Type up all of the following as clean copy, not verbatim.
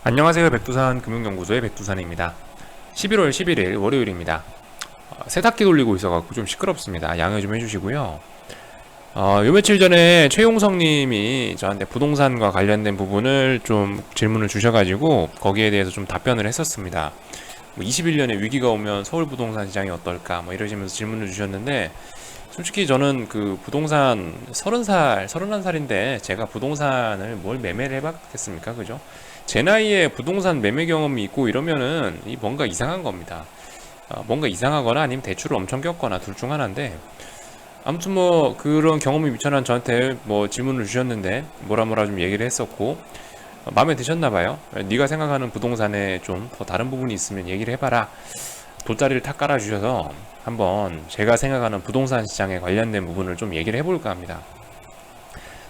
안녕하세요. 백두산 금융연구소의 백두산입니다. 11월 11일 월요일입니다. 세탁기 돌리고 있어갖고 좀 시끄럽습니다. 양해 좀 해주시고요. 요 며칠 전에 최용성 님이 저한테 부동산과 관련된 부분을 좀 질문을 주셔가지고 거기에 대해서 좀 답변을 했었습니다. 21년에 위기가 오면 서울 부동산 시장이 어떨까 뭐 이러시면서 질문을 주셨는데, 솔직히 저는 그 부동산 30살, 31살인데 제가 부동산을 뭘 매매를 해봤겠습니까? 그죠? 제 나이에 부동산 매매 경험이 있고 이러면은 이 뭔가 이상한 겁니다. 뭔가 이상하거나 아니면 대출을 엄청 겪거나 둘 중 하나인데, 아무튼 뭐 그런 경험이 미천한 저한테 뭐 질문을 주셨는데 뭐라 좀 얘기를 했었고, 마음에 드셨나 봐요. 네가 생각하는 부동산에 좀 더 다른 부분이 있으면 얘기를 해봐라. 돗자리를 탁 깔아주셔서 한번 제가 생각하는 부동산 시장에 관련된 부분을 좀 얘기를 해볼까 합니다.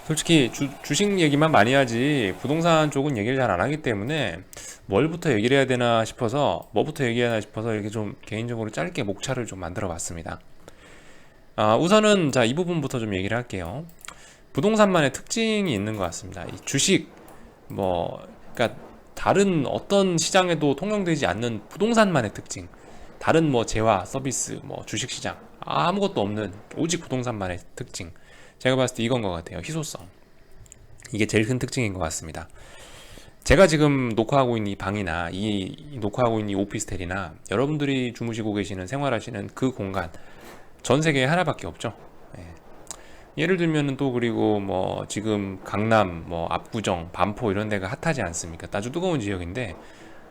솔직히 주식 얘기만 많이 하지 부동산 쪽은 얘기를 잘 안 하기 때문에 뭘부터 얘기를 해야 되나 싶어서 뭐부터 얘기해야 하나 싶어서 이렇게 좀 개인적으로 짧게 목차를 좀 만들어 봤습니다. 우선은 자, 이 부분부터 좀 얘기를 할게요. 부동산만의 특징이 있는 것 같습니다. 이 주식 그러니까 다른 어떤 시장에도 통용되지 않는 부동산만의 특징, 다른 뭐 재화 서비스 뭐 주식 시장 아무것도 없는 오직 부동산만의 특징, 제가 봤을 때 이건 것 같아요. 희소성. 이게 제일 큰 특징인 것 같습니다. 제가 지금 녹화하고 있는 이 방이나 이 녹화하고 있는 이 오피스텔이나 여러분들이 주무시고 계시는 생활하시는 그 공간, 전 세계에 하나밖에 없죠. 예. 예를 들면은 또 그리고 뭐 지금 강남, 뭐 압구정, 반포 이런 데가 핫하지 않습니까? 아주 뜨거운 지역인데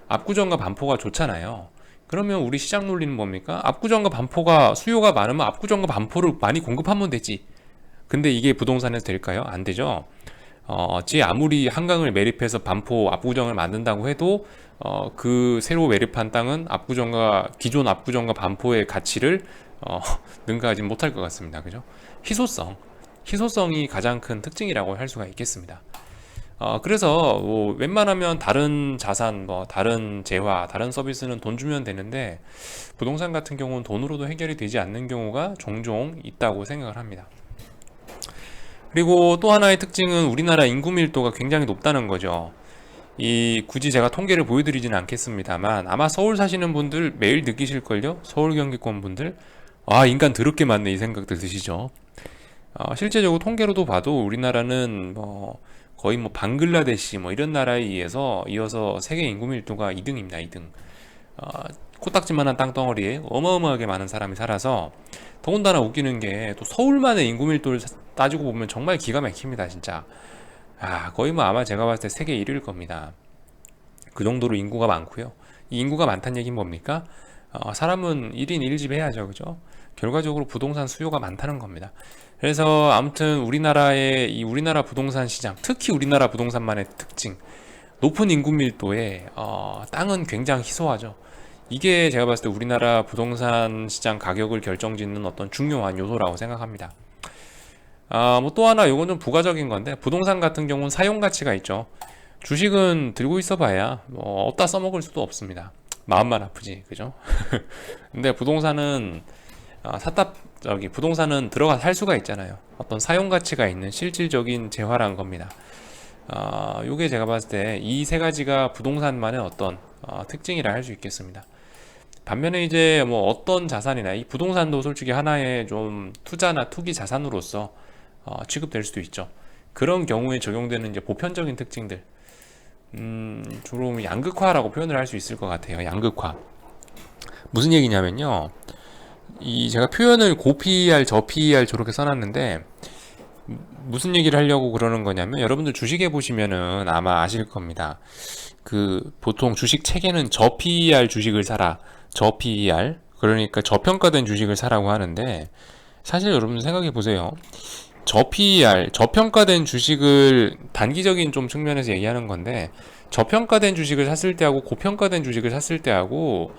압구정과 반포가 좋잖아요. 그러면 우리 시장 논리는 뭡니까? 압구정과 반포가 수요가 많으면 압구정과 반포를 많이 공급하면 되지. 근데 이게 부동산에서 될까요? 안 되죠. 어찌 아무리 한강을 매립해서 반포 압구정을 만든다고 해도 그 새로 매립한 땅은 기존 압구정과 반포의 가치를 능가하지 못할 것 같습니다. 그죠? 희소성이 가장 큰 특징이라고 할 수가 있겠습니다. 그래서 뭐 웬만하면 다른 자산, 뭐 다른 재화, 다른 서비스는 돈 주면 되는데 부동산 같은 경우는 돈으로도 해결이 되지 않는 경우가 종종 있다고 생각을 합니다. 그리고 또 하나의 특징은 우리나라 인구 밀도가 굉장히 높다는 거죠. 굳이 제가 통계를 보여드리지는 않겠습니다만 아마 서울 사시는 분들 매일 느끼실걸요? 서울 경기권 분들, 인간 더럽게 많네 이 생각들 드시죠? 실제적으로 통계로도 봐도 우리나라는 거의 뭐 방글라데시 뭐 이런 나라에 이어서 세계 인구 밀도가 2등입니다. 2등. 코딱지만한 땅덩어리에 어마어마하게 많은 사람이 살아서, 더군다나 웃기는 게 또 서울만의 인구 밀도를 따지고 보면 정말 기가 막힙니다. 진짜 거의 뭐 아마 제가 봤을 때 세계 1위일 겁니다. 그 정도로 인구가 많고요. 이 인구가 많다는 얘기는 뭡니까? 사람은 1인 1집 해야죠. 그죠? 결과적으로 부동산 수요가 많다는 겁니다. 그래서 아무튼 우리나라 부동산 시장, 특히 우리나라 부동산만의 특징, 높은 인구 밀도에 땅은 굉장히 희소하죠. 이게 제가 봤을 때 우리나라 부동산 시장 가격을 결정짓는 어떤 중요한 요소라고 생각합니다. 뭐 또 하나, 요건 좀 부가적인 건데, 부동산 같은 경우는 사용 가치가 있죠. 주식은 들고 있어 봐야 뭐 없다 써먹을 수도 없습니다. 마음만 아프지, 그죠? 근데 부동산은 들어가 살 수가 있잖아요. 어떤 사용 가치가 있는 실질적인 재화란 겁니다. 요게 제가 봤을 때 이 세 가지가 부동산만의 어떤 특징이라 할 수 있겠습니다. 반면에 이제 뭐 어떤 자산이나 이 부동산도 솔직히 하나의 좀 투자나 투기 자산으로서 취급될 수도 있죠. 그런 경우에 적용되는 이제 보편적인 특징들, 주로 양극화라고 표현을 할 수 있을 것 같아요. 양극화. 무슨 얘기냐면요. 제가 표현을 고 PER, 저 PER 저렇게 써놨는데 무슨 얘기를 하려고 그러는 거냐면, 여러분들 주식해 보시면은 아마 아실 겁니다. 보통 주식 책에는 저 PER 주식을 사라, 저 PER, 그러니까 저평가된 주식을 사라고 하는데, 사실 여러분 생각해 보세요. 저 PER, 저평가된 주식을 단기적인 좀 측면에서 얘기하는 건데, 저평가된 주식을 샀을 때하고 고평가된 주식을 샀을 때하고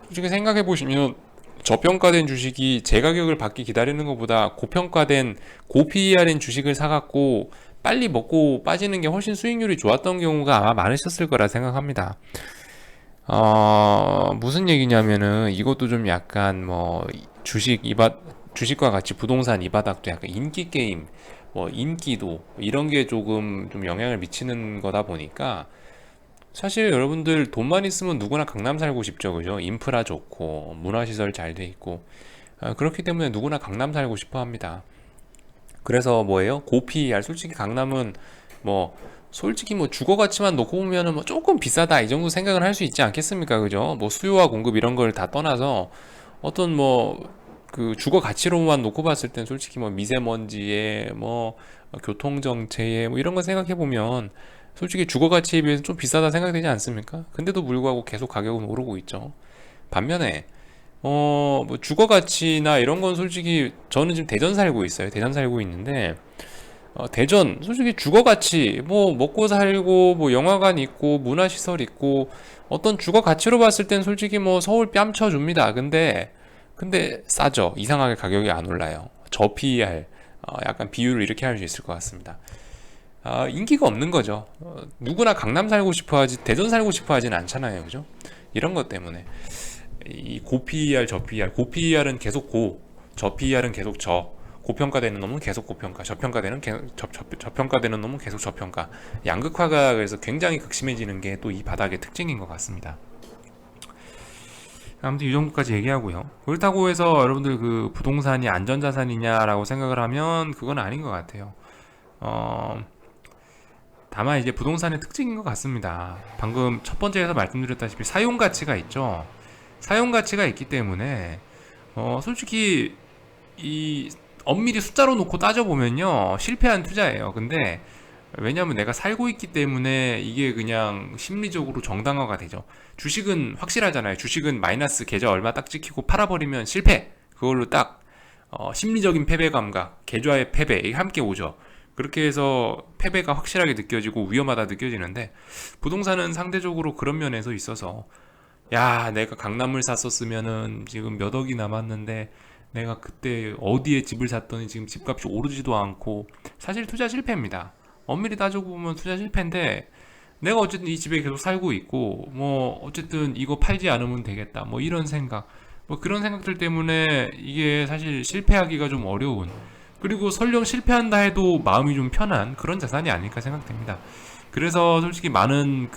솔직히 생각해 보시면, 저평가된 주식이 제 가격을 받기 기다리는 것보다 고평가된 고 PER인 주식을 사갖고 빨리 먹고 빠지는 게 훨씬 수익률이 좋았던 경우가 아마 많으셨을 거라 생각합니다. 무슨 얘기냐면은 이것도 좀 약간 뭐 주식과 같이 부동산 이 바닥도 약간 인기 게임, 뭐 인기도 이런 게 조금 좀 영향을 미치는 거다 보니까 사실 여러분들 돈만 있으면 누구나 강남 살고 싶죠, 그죠? 인프라 좋고 문화시설 잘 돼 있고 그렇기 때문에 누구나 강남 살고 싶어 합니다. 그래서 뭐예요? 고PER. 솔직히 강남은 뭐 솔직히 뭐 주거 가치만 놓고 보면은 뭐 조금 비싸다 이 정도 생각을 할 수 있지 않겠습니까? 그죠? 뭐 수요와 공급 이런 걸 다 떠나서 어떤 뭐 그 주거 가치로만 놓고 봤을 땐 솔직히 뭐 미세먼지에 뭐 교통 정체에 뭐 이런 거 생각해 보면 솔직히 주거 가치에 비해서 좀 비싸다 생각되지 않습니까? 근데도 불구하고 계속 가격은 오르고 있죠. 반면에 뭐 주거 가치나 이런 건 솔직히 저는 지금 대전 살고 있어요. 대전 살고 있는데 대전 솔직히 주거 가치 뭐 먹고 살고 뭐 영화관 있고 문화시설 있고 어떤 주거 가치로 봤을 땐 솔직히 뭐 서울 뺨쳐 줍니다. 근데 싸죠. 이상하게 가격이 안 올라요. 저 PER 약간 비유를 이렇게 할 수 있을 것 같습니다. 인기가 없는 거죠. 누구나 강남 살고 싶어 하지 대전 살고 싶어 하진 않잖아요. 그죠? 이런 것 때문에 이 고 PER, 저 PER, 고 PER은 계속 고, 저 PER은 계속 저. 고평가되는 놈은 계속 고평가, 저평가되는 놈은 계속 저평가. 양극화가 그래서 굉장히 극심해지는 게 또 이 바닥의 특징인 것 같습니다. 아무튼 이 정도까지 얘기하고요. 그렇다고 해서 여러분들 그 부동산이 안전자산이냐라고 생각을 하면 그건 아닌 것 같아요. 어, 다만 이제 부동산의 특징인 것 같습니다. 방금 첫 번째에서 말씀드렸다시피 사용 가치가 있죠. 사용 가치가 있기 때문에 솔직히 이 엄밀히 숫자로 놓고 따져보면요 실패한 투자예요. 근데 왜냐하면 내가 살고 있기 때문에 이게 그냥 심리적으로 정당화가 되죠. 주식은 확실하잖아요. 주식은 마이너스 계좌 얼마 딱 찍히고 팔아버리면 실패. 그걸로 딱 심리적인 패배감과 계좌의 패배 이게 함께 오죠. 그렇게 해서 패배가 확실하게 느껴지고 위험하다 느껴지는데 부동산은 상대적으로 그런 면에서 있어서 야, 내가 강남을 샀었으면은 지금 몇 억이 남았는데 내가 그때 어디에 집을 샀더니 지금 집값이 오르지도 않고 사실 투자 실패입니다. 엄밀히 따지고 보면 투자 실패인데 내가 어쨌든 이 집에 계속 살고 있고 뭐 어쨌든 이거 팔지 않으면 되겠다 뭐 이런 생각 뭐 그런 생각들 때문에 이게 사실 실패하기가 좀 어려운 그리고 설령 실패한다 해도 마음이 좀 편한 그런 자산이 아닐까 생각됩니다. 그래서 솔직히 많은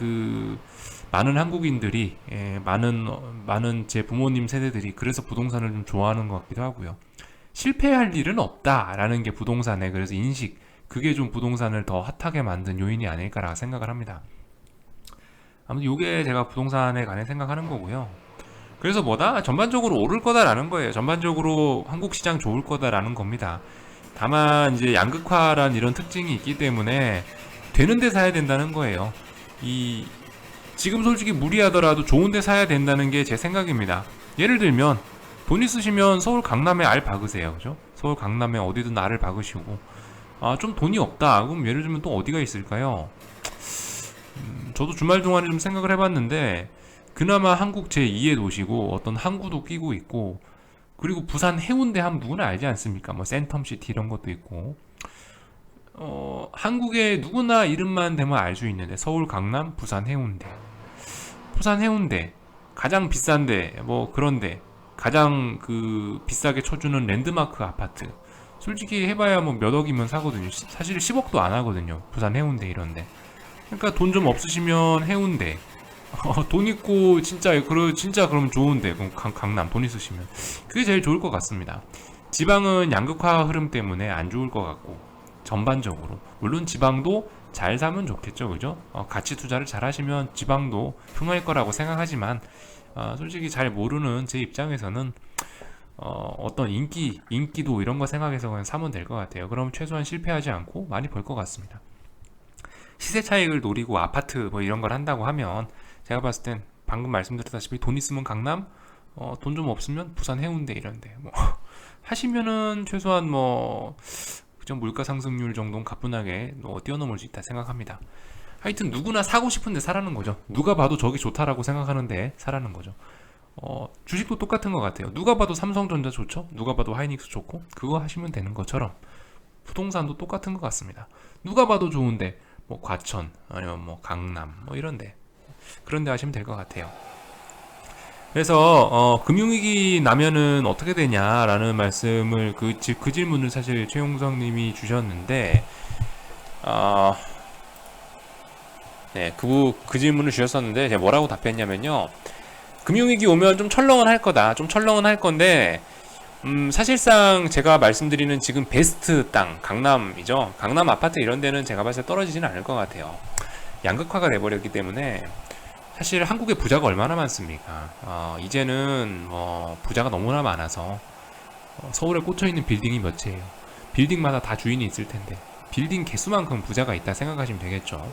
한국인들이 많은 제 부모님 세대들이 그래서 부동산을 좀 좋아하는 것 같기도 하고요. 실패할 일은 없다라는 게 부동산의 그래서 인식 그게 좀 부동산을 더 핫하게 만든 요인이 아닐까라 생각을 합니다. 아무튼 이게 제가 부동산에 관해 생각하는 거고요. 그래서 뭐다? 전반적으로 오를 거다라는 거예요. 전반적으로 한국 시장 좋을 거다라는 겁니다. 다만 이제 양극화란 이런 특징이 있기 때문에 되는 데 사야 된다는 거예요. 이 지금 솔직히 무리하더라도 좋은 데 사야 된다는 게 제 생각입니다. 예를 들면 돈 있으시면 서울 강남에 알 박으세요. 그죠? 서울 강남에 어디든 알을 박으시고 좀 돈이 없다. 그럼 예를 들면 또 어디가 있을까요? 저도 주말 동안에 좀 생각을 해봤는데 그나마 한국 제2의 도시고 어떤 항구도 끼고 있고 그리고 부산 해운대 하면 누구나 알지 않습니까? 뭐 센텀시티 이런 것도 있고 한국에 누구나 이름만 대면 알 수 있는데 서울 강남 부산 해운대 부산 해운대 가장 비싼데 뭐 그런데 가장 그 비싸게 쳐주는 랜드마크 아파트 솔직히 해봐야 뭐 몇 억이면 사거든요. 사실 10억도 안 하거든요. 부산 해운대 이런데. 그러니까 돈 좀 없으시면 해운대. 돈 있고 진짜 그럼 좋은데 그럼 강남 돈 있으시면 그게 제일 좋을 것 같습니다. 지방은 양극화 흐름 때문에 안 좋을 것 같고 전반적으로 물론 지방도 잘 사면 좋겠죠, 그죠? 가치 투자를 잘 하시면 지방도 흥할 거라고 생각하지만 솔직히 잘 모르는 제 입장에서는 어떤 인기도 이런 거 생각해서 그냥 사면 될 것 같아요. 그럼 최소한 실패하지 않고 많이 벌 것 같습니다. 시세 차익을 노리고 아파트 뭐 이런 걸 한다고 하면 제가 봤을 땐 방금 말씀드렸다시피 돈 있으면 강남, 돈 좀 없으면 부산 해운대 이런데 뭐 하시면은 최소한 뭐 그죠 물가 상승률 정도는 가뿐하게 뛰어넘을 수 있다 생각합니다. 하여튼 누구나 사고 싶은데 사라는 거죠. 누가 봐도 저기 좋다라고 생각하는데 사라는 거죠. 주식도 똑같은 것 같아요. 누가 봐도 삼성전자 좋죠? 누가 봐도 하이닉스 좋고 그거 하시면 되는 것처럼 부동산도 똑같은 것 같습니다. 누가 봐도 좋은데 뭐 과천 아니면 뭐 강남 뭐 이런데 그런데 하시면 될 것 같아요. 그래서 금융위기 나면은 어떻게 되냐라는 말씀을 그 질문을 사실 최용성님이 주셨는데 네, 그 질문을 주셨었는데 제가 뭐라고 답했냐면요. 금융위기 오면 좀 철렁은 할 거다. 좀 철렁은 할 건데 사실상 제가 말씀드리는 지금 베스트 땅, 강남이죠. 강남 아파트 이런 데는 제가 봤을 때 떨어지지는 않을 것 같아요. 양극화가 돼버렸기 때문에 사실 한국에 부자가 얼마나 많습니까? 이제는 부자가 너무나 많아서 서울에 꽂혀있는 빌딩이 몇 채예요. 빌딩마다 다 주인이 있을 텐데 빌딩 개수만큼 부자가 있다 생각하시면 되겠죠.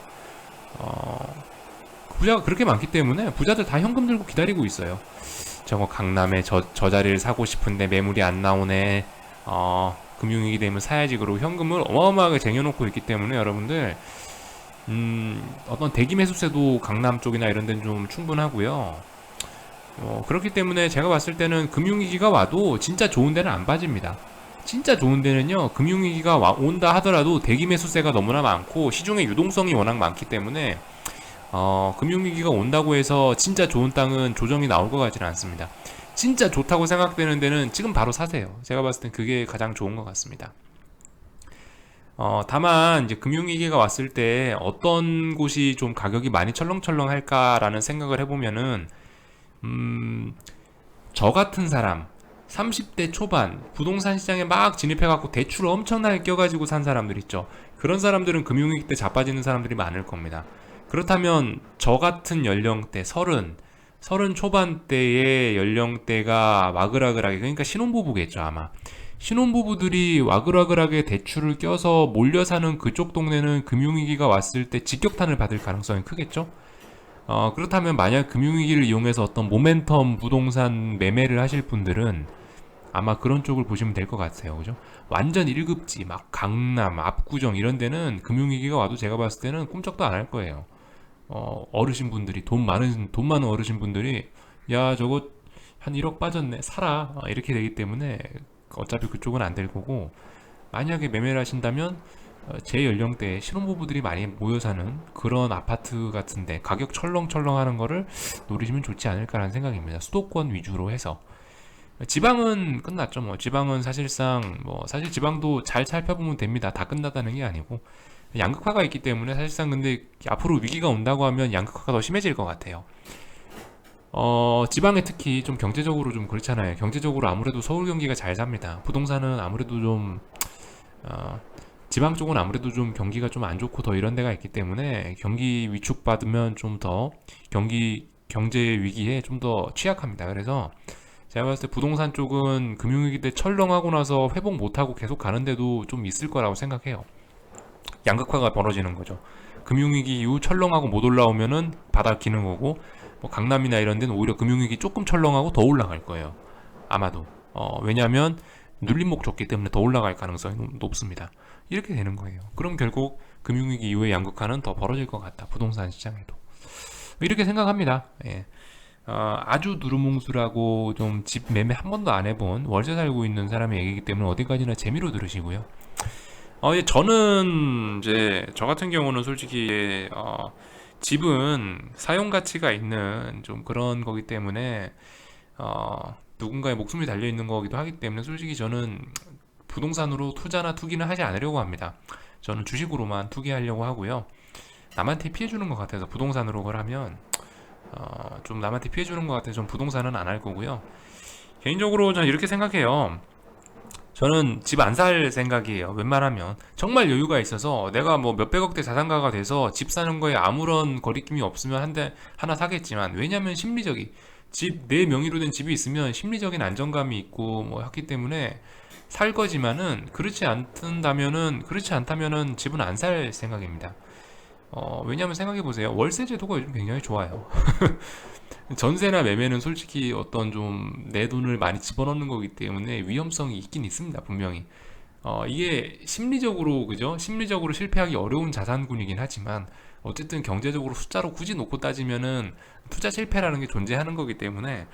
부자가 그렇게 많기 때문에 부자들 다 현금 들고 기다리고 있어요. 저거 강남에 저 자리를 사고 싶은데 매물이 안 나오네. 금융위기 되면 사야지. 그러고 현금을 어마어마하게 쟁여놓고 있기 때문에 여러분들 어떤 대기 매수세도 강남 쪽이나 이런 데는 좀 충분하고요. 그렇기 때문에 제가 봤을 때는 금융위기가 와도 진짜 좋은 데는 안 빠집니다. 진짜 좋은 데는요, 금융위기가 온다 하더라도 대기 매수세가 너무나 많고 시중에 유동성이 워낙 많기 때문에 금융위기가 온다고 해서 진짜 좋은 땅은 조정이 나올 것 같지는 않습니다. 진짜 좋다고 생각되는 데는 지금 바로 사세요. 제가 봤을 땐 그게 가장 좋은 것 같습니다. 다만 이제 금융위기가 왔을 때 어떤 곳이 좀 가격이 많이 철렁철렁 할까라는 생각을 해보면은 저 같은 사람 30대 초반 부동산 시장에 막 진입해갖고 대출을 엄청나게 껴가지고 산 사람들 있죠. 그런 사람들은 금융위기 때 자빠지는 사람들이 많을 겁니다. 그렇다면 저 같은 연령대 30 초반대의 연령대가 와글와글하게, 그러니까 신혼부부겠죠 아마. 신혼부부들이 와글와글하게 대출을 껴서 몰려 사는 그쪽 동네는 금융위기가 왔을 때 직격탄을 받을 가능성이 크겠죠. 그렇다면 만약 금융위기를 이용해서 어떤 모멘텀 부동산 매매를 하실 분들은 아마 그런 쪽을 보시면 될 것 같아요. 그죠? 완전 1급지, 막 강남, 압구정 이런 데는 금융위기가 와도 제가 봤을 때는 꿈쩍도 안 할 거예요. 어르신분들이, 돈 많은 어르신분들이, 야, 저거 한 1억 빠졌네, 사라. 이렇게 되기 때문에 어차피 그쪽은 안 될 거고, 만약에 매매를 하신다면 제 연령대에 신혼부부들이 많이 모여 사는 그런 아파트 같은데 가격 철렁철렁 하는 거를 노리시면 좋지 않을까라는 생각입니다. 수도권 위주로 해서. 지방은 끝났죠. 뭐 지방은 사실상 사실 지방도 잘 살펴보면 됩니다. 다 끝났다는 게 아니고 양극화가 있기 때문에 사실상, 근데 앞으로 위기가 온다고 하면 양극화가 더 심해질 것 같아요. 지방에 특히 좀 경제적으로 좀 그렇잖아요. 경제적으로 아무래도 서울 경기가 잘 삽니다. 부동산은 아무래도 좀 지방 쪽은 아무래도 좀 경기가 좀 안 좋고 더 이런 데가 있기 때문에 경기 위축받으면 좀 더 경제 위기에 좀 더 취약합니다. 그래서 제가 봤을 때 부동산 쪽은 금융위기 때 철렁하고 나서 회복 못하고 계속 가는데도 좀 있을 거라고 생각해요. 양극화가 벌어지는 거죠. 금융위기 이후 철렁하고 못 올라오면은 바닥기는 거고, 뭐 강남이나 이런 데는 오히려 금융위기 조금 철렁하고 더 올라갈 거예요. 아마도. 왜냐하면 눌림목 줬기 때문에 더 올라갈 가능성이 높습니다. 이렇게 되는 거예요. 그럼 결국 금융위기 이후의 양극화는 더 벌어질 것 같다. 부동산 시장에도. 이렇게 생각합니다. 예. 아주 두루뭉술하고 좀 집 매매 한 번도 안 해본 월세 살고 있는 사람의 얘기이기 때문에 어디까지나 재미로 들으시고요. 저는 이제 저 같은 경우는 솔직히 집은 사용 가치가 있는 좀 그런 거기 때문에 누군가의 목숨이 달려 있는 거기도 하기 때문에 솔직히 저는 부동산으로 투자나 투기는 하지 않으려고 합니다. 저는 주식으로만 투기하려고 하고요. 남한테 피해 주는 것 같아서 부동산으로 그걸 하면 좀 남한테 피해 주는 것 같아서 좀 부동산은 안 할 거고요. 개인적으로 저는 이렇게 생각해요. 저는 집 안 살 생각이에요. 웬만하면 정말 여유가 있어서 내가 뭐 몇백억대 자산가가 돼서 집 사는 거에 아무런 거리낌이 없으면 한 대 하나 사겠지만, 왜냐면 심리적이 집 내 명의로 된 집이 있으면 심리적인 안정감이 있고 뭐 했기 때문에 살 거지만은 그렇지 않다면은 집은 안 살 생각입니다. 왜냐면 생각해 보세요. 월세 제도가 요즘 굉장히 좋아요. 전세나 매매는 솔직히 어떤 좀 내 돈을 많이 집어넣는 거기 때문에 위험성이 있긴 있습니다, 분명히. 이게 심리적으로, 그죠? 심리적으로 실패하기 어려운 자산군이긴 하지만, 어쨌든 경제적으로 숫자로 굳이 놓고 따지면은 투자 실패라는 게 존재하는 거기 때문에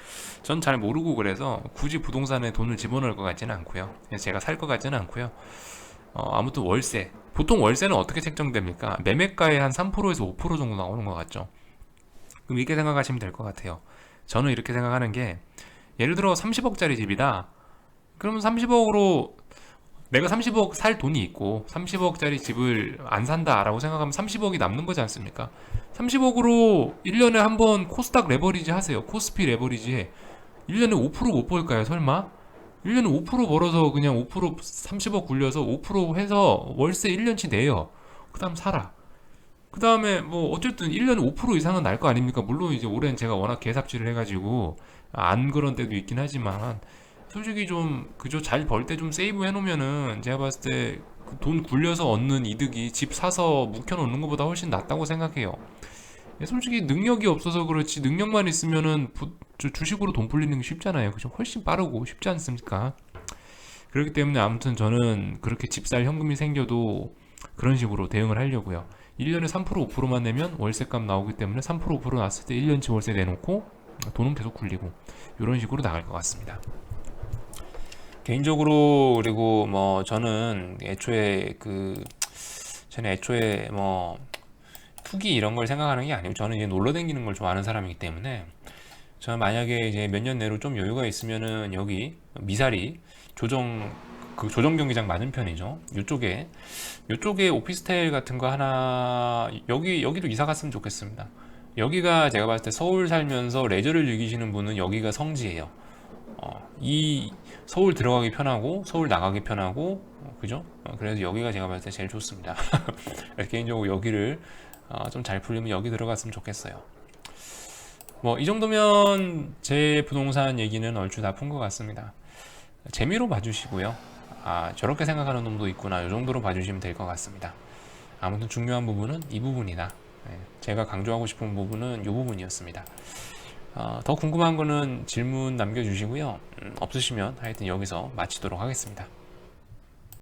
전 잘 모르고, 그래서 굳이 부동산에 돈을 집어넣을 것 같지는 않고요. 제가 살 것 같지는 않고요. 아무튼 월세. 보통 월세는 어떻게 책정됩니까? 매매가의 한 3%에서 5% 정도 나오는 것 같죠. 그럼 이렇게 생각하시면 될 것 같아요. 저는 이렇게 생각하는 게, 예를 들어 30억짜리 집이다. 그러면 30억으로 내가 30억 살 돈이 있고 30억짜리 집을 안 산다라고 생각하면 30억이 남는 거지 않습니까? 30억으로 1년에 한 번 코스닥 레버리지 하세요. 코스피 레버리지 해. 1년에 5%못 벌까요, 설마? 1년에 5% 벌어서 그냥 5% 30억 굴려서 5% 해서 월세 1년치 내요. 그 다음 살아. 그 다음에 뭐 어쨌든 1년에 5% 이상은 날 거 아닙니까? 물론 이제 올해는 제가 워낙 개삽질을 해가지고 안 그런 때도 있긴 하지만 솔직히 좀 그저 잘 벌 때 좀 세이브 해놓으면은 제가 봤을 때 그 돈 굴려서 얻는 이득이 집 사서 묵혀놓는 것보다 훨씬 낫다고 생각해요. 솔직히 능력이 없어서 그렇지 능력만 있으면은 주식으로 돈 불리는 게 쉽잖아요. 그죠? 훨씬 빠르고 쉽지 않습니까? 그렇기 때문에 아무튼 저는 그렇게 집 살 현금이 생겨도 그런 식으로 대응을 하려고요. 1년에 3% 5%만 내면 월세값 나오기 때문에 3% 5% 났을 때 1년치 월세 내놓고 돈은 계속 굴리고 이런 식으로 나갈 것 같습니다. 개인적으로 그리고 뭐 저는 애초에 뭐 투기 이런 걸 생각하는 게 아니고 저는 이제 놀러 다니는 걸 좋아하는 사람이기 때문에 저는 만약에 이제 몇 년 내로 좀 여유가 있으면은 여기 미사리 조정 경기장 맞은편이죠. 요쪽에 오피스텔 같은 거 하나 여기도 이사 갔으면 좋겠습니다. 여기가 제가 봤을 때 서울 살면서 레저를 즐기시는 분은 여기가 성지예요. 이 서울 들어가기 편하고 서울 나가기 편하고 그죠? 그래서 여기가 제가 봤을 때 제일 좋습니다. 개인적으로 여기를 좀 잘 풀리면 여기 들어갔으면 좋겠어요. 뭐 이 정도면 제 부동산 얘기는 얼추 다 푼 것 같습니다. 재미로 봐주시고요. 저렇게 생각하는 놈도 있구나. 이 정도로 봐주시면 될 것 같습니다. 아무튼 중요한 부분은 이 부분이다. 제가 강조하고 싶은 부분은 이 부분이었습니다. 더 궁금한 거는 질문 남겨주시고요. 없으시면 하여튼 여기서 마치도록 하겠습니다.